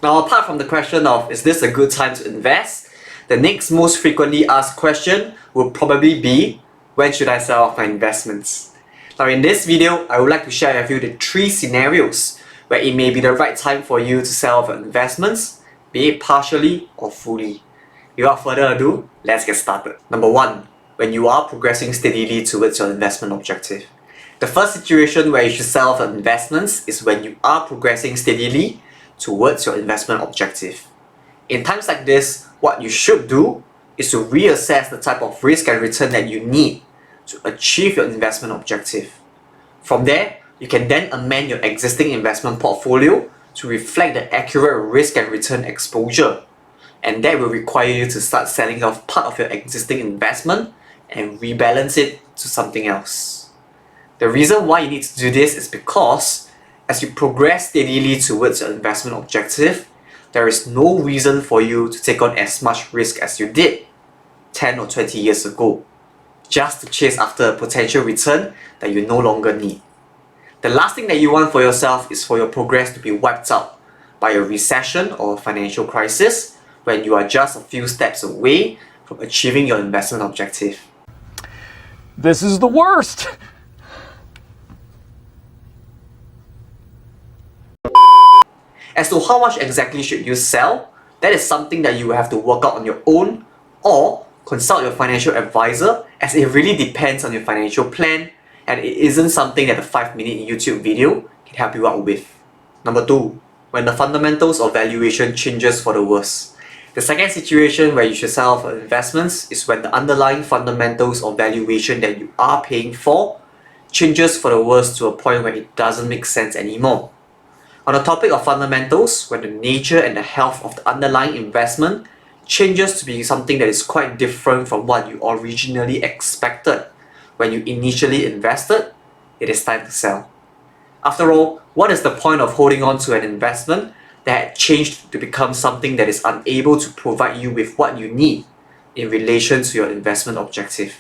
Now, apart from the question of is this a good time to invest, the next most frequently asked question will probably be, when should I sell off my investments? Now in this video, I would like to share with you the 3 scenarios where it may be the right time for you to sell off your investments, be it partially or fully. Without further ado, let's get started. Number 1. When you are progressing steadily towards your investment objective. The first situation where you should sell off your investments is when you are progressing steadily towards your investment objective. In times like this, what you should do is to reassess the type of risk and return that you need to achieve your investment objective. From there, you can then amend your existing investment portfolio to reflect the accurate risk and return exposure. And that will require you to start selling off part of your existing investment and rebalance it to something else. The reason why you need to do this is because as you progress steadily towards your investment objective, there is no reason for you to take on as much risk as you did 10 or 20 years ago, just to chase after a potential return that you no longer need. The last thing that you want for yourself is for your progress to be wiped out by a recession or a financial crisis when you are just a few steps away from achieving your investment objective. This is the worst! As to how much exactly should you sell, that is something that you will have to work out on your own or consult your financial advisor, as it really depends on your financial plan and it isn't something that a 5-minute YouTube video can help you out with. Number 2. When the fundamentals of valuation changes for the worse. The second situation where you should sell off your investments is when the underlying fundamentals of valuation that you are paying for changes for the worse to a point where it doesn't make sense anymore. On the topic of fundamentals, when the nature and the health of the underlying investment changes to be something that is quite different from what you originally expected when you initially invested, it is time to sell. After all, what is the point of holding on to an investment that had changed to become something that is unable to provide you with what you need in relation to your investment objective?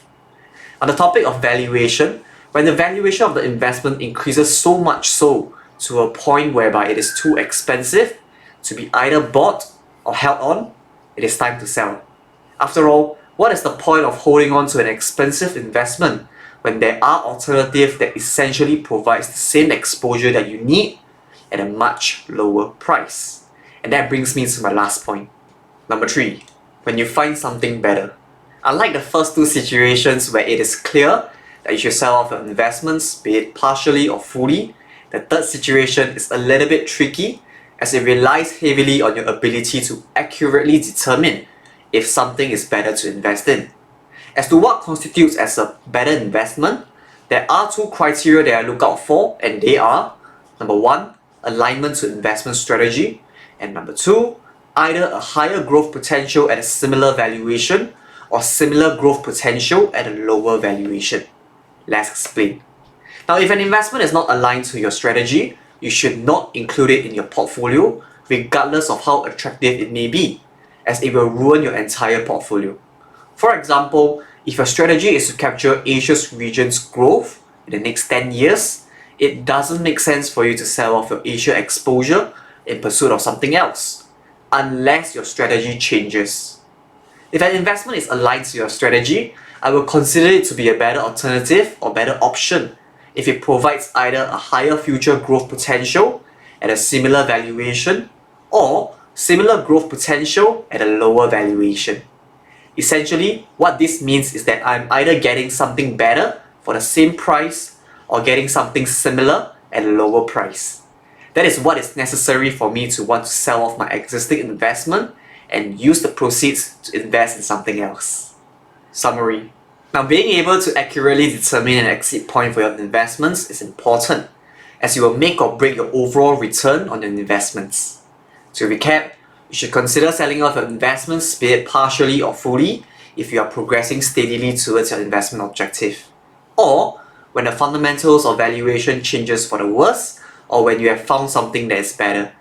On the topic of valuation, when the valuation of the investment increases so much so to a point whereby it is too expensive to be either bought or held on, it is time to sell. After all, what is the point of holding on to an expensive investment when there are alternatives that essentially provides the same exposure that you need at a much lower price? And that brings me to my last point. Number 3. When you find something better. Unlike the first 2 situations where it is clear that you should sell off your investments, be it partially or fully, the third situation is a little bit tricky as it relies heavily on your ability to accurately determine if something is better to invest in. As to what constitutes as a better investment, there are 2 criteria that I look out for, and they are: number 1, alignment to investment strategy, and number 2, either a higher growth potential at a similar valuation or similar growth potential at a lower valuation. Let's explain. Now, if an investment is not aligned to your strategy, you should not include it in your portfolio regardless of how attractive it may be, as it will ruin your entire portfolio. For example, if your strategy is to capture Asia's region's growth in the next 10 years, it doesn't make sense for you to sell off your Asia exposure in pursuit of something else, unless your strategy changes. If an investment is aligned to your strategy, I will consider it to be a better alternative or better option if it provides either a higher future growth potential at a similar valuation or similar growth potential at a lower valuation. Essentially, what this means is that I'm either getting something better for the same price or getting something similar at a lower price. That is what is necessary for me to want to sell off my existing investment and use the proceeds to invest in something else. Summary. Now, being able to accurately determine an exit point for your investments is important, as you will make or break your overall return on your investments. To recap, you should consider selling off your investments, be it partially or fully, if you are progressing steadily towards your investment objective, or when the fundamentals of valuation changes for the worse, or when you have found something that is better.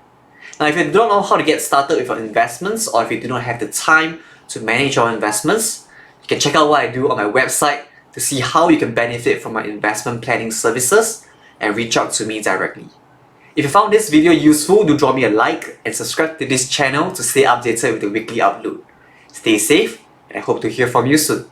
Now, if you don't know how to get started with your investments, or if you do not have the time to manage your investments, you can check out what I do on my website to see how you can benefit from my investment planning services and reach out to me directly. If you found this video useful, do drop me a like and subscribe to this channel to stay updated with the weekly upload. Stay safe, and I hope to hear from you soon.